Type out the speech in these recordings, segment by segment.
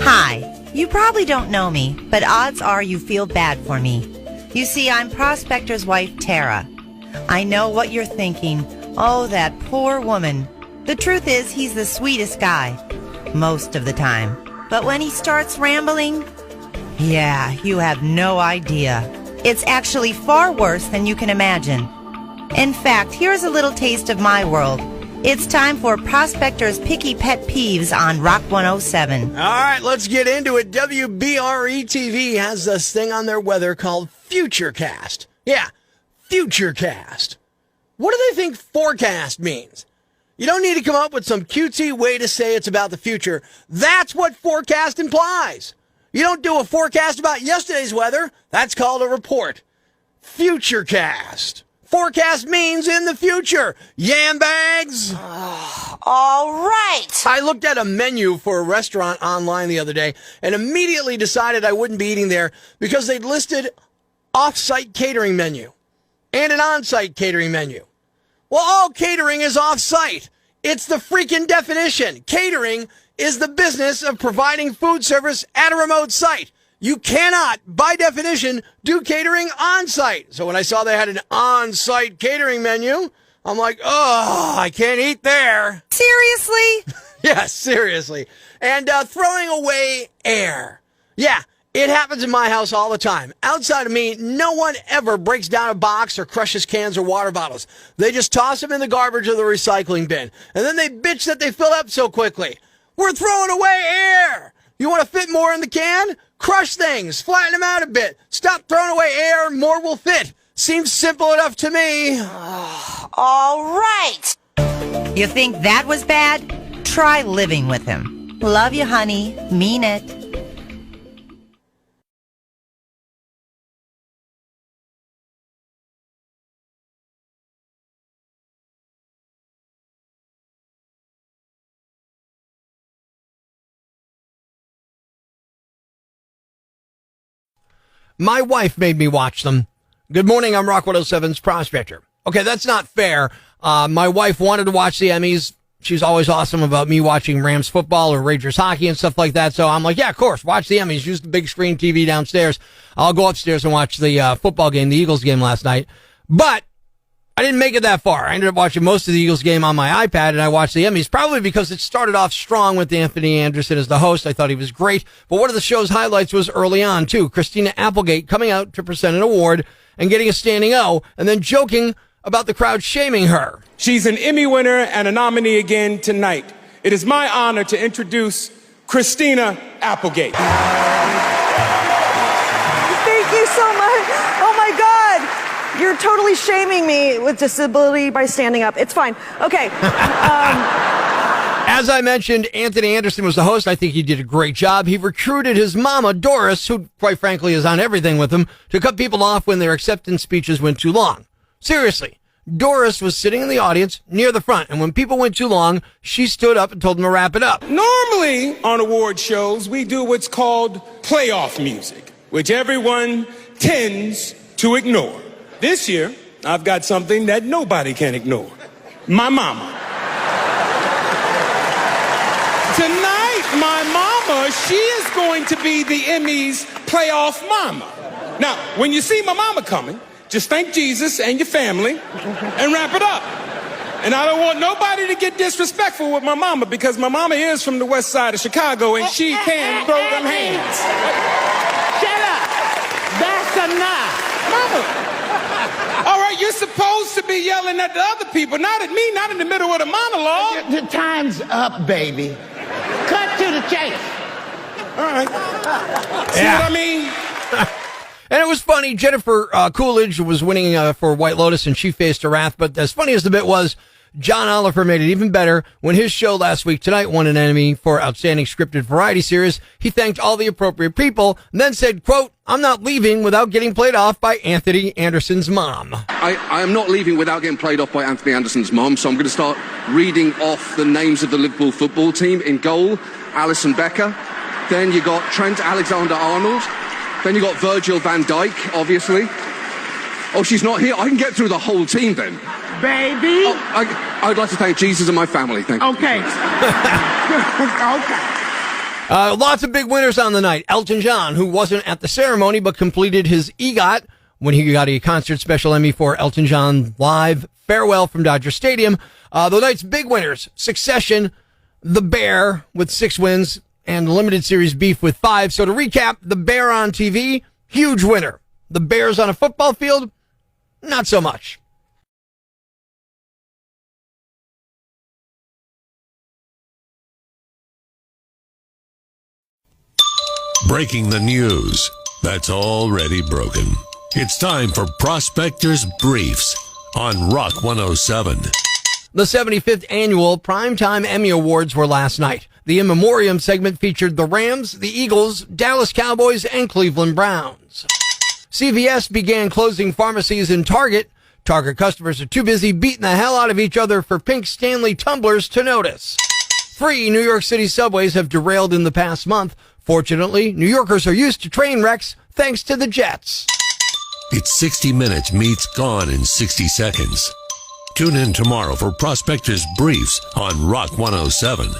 Hi, you probably don't know me, but odds are you feel bad for me. You see, I'm Prospector's wife, Tara. I know what you're thinking. Oh, that poor woman. The truth is, he's the sweetest guy. Most of the time. But when he starts rambling, yeah, you have no idea. It's actually far worse than you can imagine. In fact, here's a little taste of my world. It's time for Prospector's Picky Pet Peeves on Rock 107. All right, let's get into it. WBRE-TV has this thing on their weather called Futurecast. Yeah, Futurecast. What do they think forecast means? You don't need to come up with some cutesy way to say it's about the future. That's what forecast implies. You don't do a forecast about yesterday's weather. That's called a report. Futurecast. Forecast means in the future. Yam bags. All right. I looked at a menu for a restaurant online the other day and immediately decided I wouldn't be eating there because they'd listed off-site catering menu and an on-site catering menu. Well, all catering is off-site. It's the freaking definition. Catering is the business of providing food service at a remote site. You cannot, by definition, do catering on-site. So when I saw they had an on-site catering menu, I'm like, oh, I can't eat there. Seriously? Yes, seriously. And throwing away air. Yeah, it happens in my house all the time. Outside of me, no one ever breaks down a box or crushes cans or water bottles. They just toss them in the garbage or the recycling bin. And then they bitch that they fill up so quickly. We're throwing away air. You want to fit more in the can? Crush things. Flatten them out a bit. Stop throwing away air. More will fit. Seems simple enough to me. All right. You think that was bad? Try living with him. Love you, honey. Mean it. My wife made me watch them. Good morning, I'm Rock 107's Prospector. Okay, that's not fair. My wife wanted to watch the Emmys. She's always awesome about me watching Rams football or Rangers hockey and stuff like that. So I'm like, yeah, of course, watch the Emmys. Use the big screen TV downstairs. I'll go upstairs and watch the football game, the Eagles game last night. But I didn't make it that far. I ended up watching most of the Eagles game on my iPad, and I watched the Emmys, probably because it started off strong with Anthony Anderson as the host. I thought he was great. But one of the show's highlights was early on, too. Christina Applegate coming out to present an award and getting a standing O, and then joking about the crowd shaming her. She's an Emmy winner and a nominee again tonight. It is my honor to introduce Christina Applegate. Thank you so much. Oh, my God. You're totally shaming me with disability by standing up. It's fine. Okay. As I mentioned, Anthony Anderson was the host. I think he did a great job. He recruited his mama, Doris, who, quite frankly, is on everything with him, to cut people off when their acceptance speeches went too long. Seriously, Doris was sitting in the audience near the front, and when people went too long, she stood up and told them to wrap it up. Normally, on award shows, we do what's called playoff music, which everyone tends to ignore. This year, I've got something that nobody can ignore. My mama. Tonight, my mama, she is going to be the Emmys playoff mama. Now, when you see my mama coming, just thank Jesus and your family and wrap it up. And I don't want nobody to get disrespectful with my mama because my mama is from the west side of Chicago and she can throw them hands. Shut up. That's enough. Mama. All right, you're supposed to be yelling at the other people, not at me, not in the middle of the monologue. The time's up, baby. Cut to the chase. All right. See what I mean? And it was funny. Jennifer Coolidge was winning for White Lotus, and she faced a wrath. But as funny as the bit was, John Oliver made it even better when his show last week tonight won an Emmy for Outstanding Scripted Variety Series. He thanked all the appropriate people and then said, quote, "I'm not leaving without getting played off by Anthony Anderson's mom." I am not leaving without getting played off by Anthony Anderson's mom, so I'm going to start reading off the names of the Liverpool football team. In goal, Alisson Becker. Then you got Trent Alexander-Arnold. Then you got Virgil van Dijk, obviously. Oh, she's not here. I can get through the whole team then. Baby. Oh, I would like to thank Jesus and my family. Thank you. Okay. Okay. Lots of big winners on the night. Elton John, who wasn't at the ceremony but completed his EGOT when he got a concert special Emmy for Elton John Live Farewell from Dodger Stadium. The night's big winners, Succession, The Bear with 6 wins, and Limited Series Beef with 5. So to recap, The Bear on TV, huge winner. The Bears on a football field, not so much. Breaking the news that's already broken. It's time for Prospector's Briefs on Rock 107. The 75th annual Primetime Emmy Awards were last night. The In Memoriam segment featured the Rams, the Eagles, Dallas Cowboys, and Cleveland Browns. CVS began closing pharmacies in Target. Target customers are too busy beating the hell out of each other for pink Stanley tumblers to notice. 3 New York City subways have derailed in the past month. Fortunately, New Yorkers are used to train wrecks thanks to the jets. It's 60 Minutes meets Gone in 60 Seconds. Tune in tomorrow for Prospector's Briefs on Rock 107.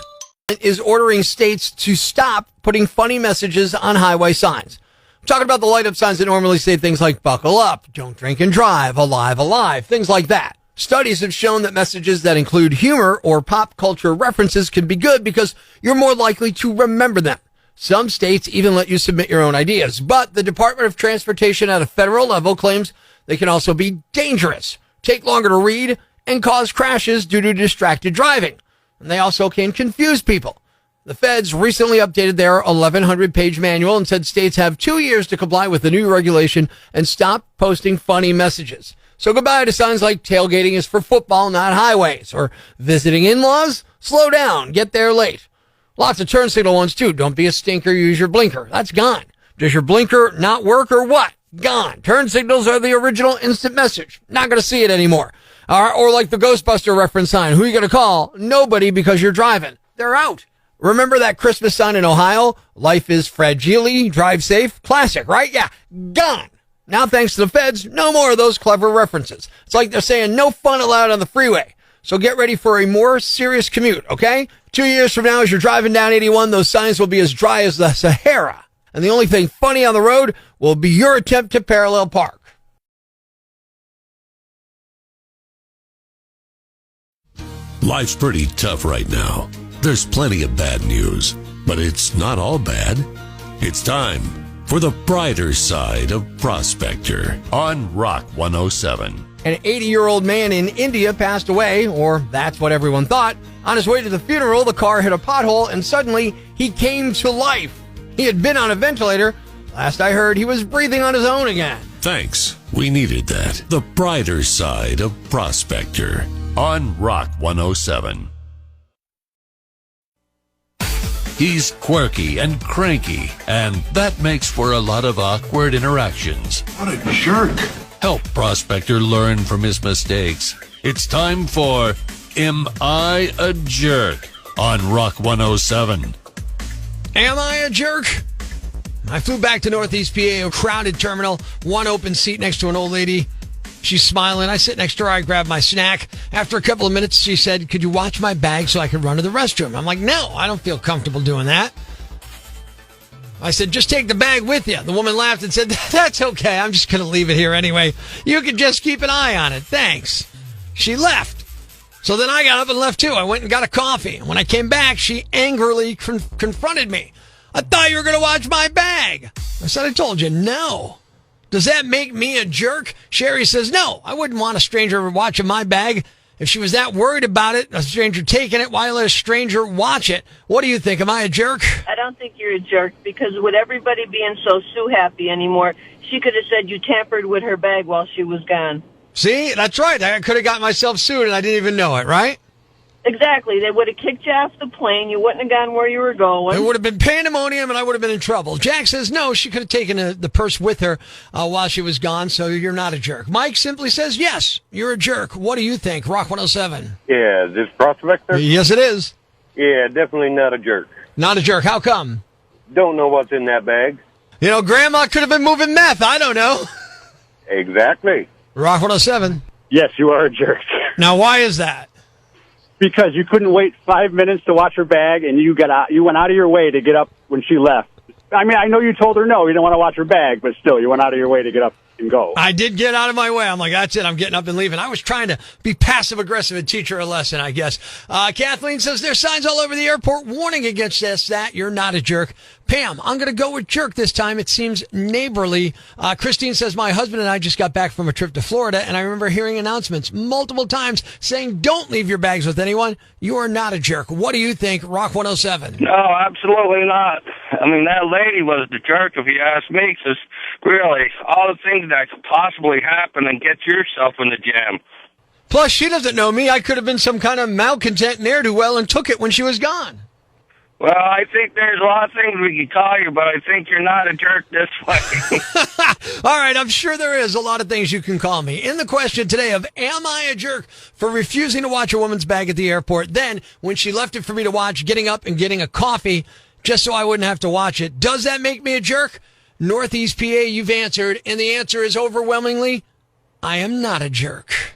Is ordering states to stop putting funny messages on highway signs. I'm talking about the light-up signs that normally say things like buckle up, don't drink and drive, alive, alive, things like that. Studies have shown that messages that include humor or pop culture references can be good because you're more likely to remember them. Some states even let you submit your own ideas, but the Department of Transportation at a federal level claims they can also be dangerous, take longer to read, and cause crashes due to distracted driving. And they also can confuse people. The feds recently updated their 1,100-page manual and said states have 2 years to comply with the new regulation and stop posting funny messages. So goodbye to signs like tailgating is for football, not highways, or visiting in-laws, slow down, get there late. Lots of turn signal ones, too. Don't be a stinker, use your blinker. That's gone. Does your blinker not work or what? Gone. Turn signals are the original instant message. Not going to see it anymore. Or like the Ghostbuster reference sign. Who are you going to call? Nobody, because you're driving. They're out. Remember that Christmas sign in Ohio? Life is fragile, drive safe. Classic, right? Yeah. Gone. Now, thanks to the feds, no more of those clever references. It's like they're saying no fun allowed on the freeway. So get ready for a more serious commute, okay? 2 years from now, as you're driving down 81, those signs will be as dry as the Sahara. And the only thing funny on the road will be your attempt to parallel park. Life's pretty tough right now. There's plenty of bad news, but it's not all bad. It's time for the brighter side of Prospector on Rock 107. An 80-year-old man in India passed away, or that's what everyone thought. On his way to the funeral, the car hit a pothole, and suddenly he came to life. He had been on a ventilator. Last I heard, he was breathing on his own again. Thanks. We needed that. The brighter side of Prospector on Rock 107. He's quirky and cranky, and that makes for a lot of awkward interactions. What a jerk. Help Prospector learn from his mistakes. It's time for Am I a Jerk on Rock 107. Am I a jerk? I flew back to Northeast PA, a crowded terminal, one open seat next to an old lady. She's smiling. I sit next to her. I grab my snack. After a couple of minutes, she said, could you watch my bag so I could run to the restroom? I'm like, no, I don't feel comfortable doing that. I said, just take the bag with you. The woman laughed and said, that's okay. I'm just going to leave it here anyway. You can just keep an eye on it. Thanks. She left. So then I got up and left too. I went and got a coffee. When I came back, she angrily confronted me. I thought you were going to watch my bag. I said, I told you, no. Does that make me a jerk? Sherry says, no, I wouldn't want a stranger watching my bag. If she was that worried about it, a stranger taking it, why let a stranger watch it? What do you think? Am I a jerk? I don't think you're a jerk because with everybody being so Sue happy anymore, she could have said you tampered with her bag while she was gone. See, that's right. I could have got myself sued and I didn't even know it, right? Exactly. They would have kicked you off the plane. You wouldn't have gone where you were going. It would have been pandemonium and I would have been in trouble. Jack says, no, she could have taken the purse with her while she was gone, so you're not a jerk. Mike simply says, yes, you're a jerk. What do you think? Rock 107. Yeah, is this Prospector? Yes, it is. Yeah, definitely not a jerk. Not a jerk. How come? Don't know what's in that bag. You know, Grandma could have been moving meth. I don't know. Exactly. Rock 107. Yes, you are a jerk. Now, why is that? because you couldn't wait 5 minutes to watch her bag, and you went out of your way to get up when she left. I mean, I know you told her no, you didn't want to watch her bag, but still, you went out of your way to get up and go. I did get out of my way. I'm like, that's it. I'm getting up and leaving. I was trying to be passive-aggressive and teach her a lesson, I guess. Kathleen says there's signs all over the airport warning against this, that. You're not a jerk. Pam, I'm going to go with jerk this time. It seems neighborly. Christine says, my husband and I just got back from a trip to Florida, and I remember hearing announcements multiple times saying, don't leave your bags with anyone. You are not a jerk. What do you think, Rock 107? No, absolutely not. I mean, that lady was the jerk, if you ask me, because really, all the things that could possibly happen and get yourself in the jam. Plus, she doesn't know me. I could have been some kind of malcontent ne'er-do-well and took it when she was gone. Well, I think there's a lot of things we could call you, but I think you're not a jerk this way. All right, I'm sure there is a lot of things you can call me. In the question today of, am I a jerk for refusing to watch a woman's bag at the airport? Then, when she left it for me to watch, getting up and getting a coffee just so I wouldn't have to watch it. Does that make me a jerk? Northeast PA, you've answered, and the answer is overwhelmingly, I am not a jerk.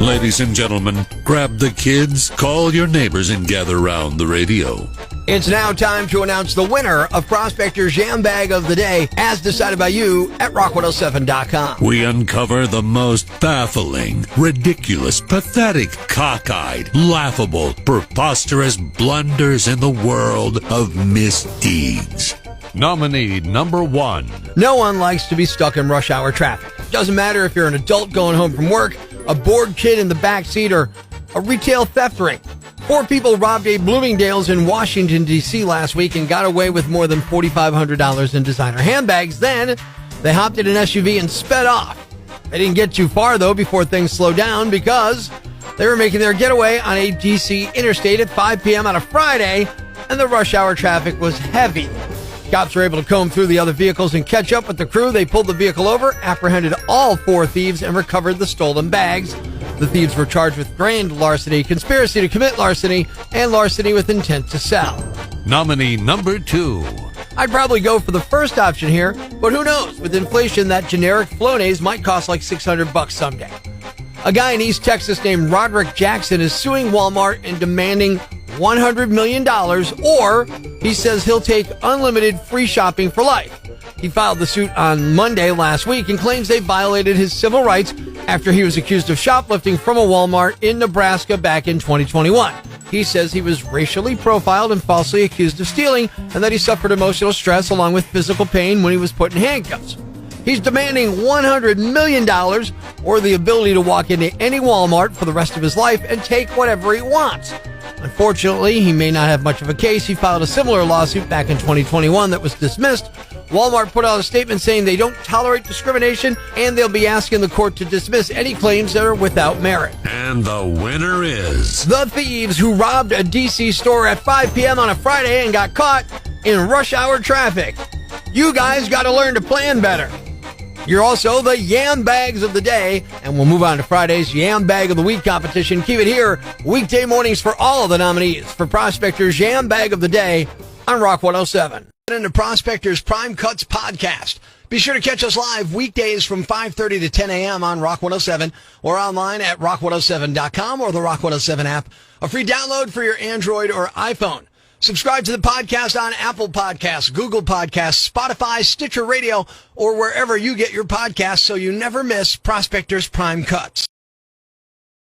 Ladies and gentlemen, grab the kids, call your neighbors, and gather round the radio. It's now time to announce the winner of Prospector's Jam Bag of the Day, as decided by you at rock107.com. We uncover the most baffling, ridiculous, pathetic, cockeyed, laughable, preposterous blunders in the world of misdeeds. Nominee number 1. No one likes to be stuck in rush hour traffic. Doesn't matter if you're an adult going home from work, a bored kid in the back seat, or a retail theft ring. 4 people robbed a Bloomingdale's in Washington, D.C. last week and got away with more than $4,500 in designer handbags. Then they hopped in an SUV and sped off. They didn't get too far, though, before things slowed down because they were making their getaway on a D.C. interstate at 5 p.m. on a Friday, and the rush hour traffic was heavy. Cops were able to comb through the other vehicles and catch up with the crew. They pulled the vehicle over, apprehended all 4 thieves, and recovered the stolen bags. The thieves were charged with grand larceny, conspiracy to commit larceny, and larceny with intent to sell. Nominee number 2. I'd probably go for the first option here, but who knows? With inflation, that generic Flonase might cost like $600 someday. A guy in East Texas named Roderick Jackson is suing Walmart and demanding $100 million, or he says he'll take unlimited free shopping for life. He filed the suit on Monday last week and claims they violated his civil rights after he was accused of shoplifting from a Walmart in Nebraska back in 2021. He says he was racially profiled and falsely accused of stealing, and that he suffered emotional stress along with physical pain when he was put in handcuffs. He's demanding $100 million or the ability to walk into any Walmart for the rest of his life and take whatever he wants. Unfortunately, he may not have much of a case. He filed a similar lawsuit back in 2021 that was dismissed. Walmart put out a statement saying they don't tolerate discrimination, and they'll be asking the court to dismiss any claims that are without merit. And the winner is the thieves who robbed a D.C. store at 5 p.m. on a Friday and got caught in rush hour traffic. You guys got to learn to plan better. You're also the Yam Bags of the Day, and we'll move on to Friday's Yam Bag of the Week competition. Keep it here weekday mornings for all of the nominees for Prospector's Yam Bag of the Day on Rock 107. Into Prospector's Prime Cuts podcast. Be sure to catch us live weekdays from 5:30 to 10 a.m. on Rock 107 or online at rock107.com or the Rock 107 app. A free download for your Android or iPhone. Subscribe to the podcast on Apple Podcasts, Google Podcasts, Spotify, Stitcher Radio, or wherever you get your podcasts so you never miss Prospector's Prime Cuts.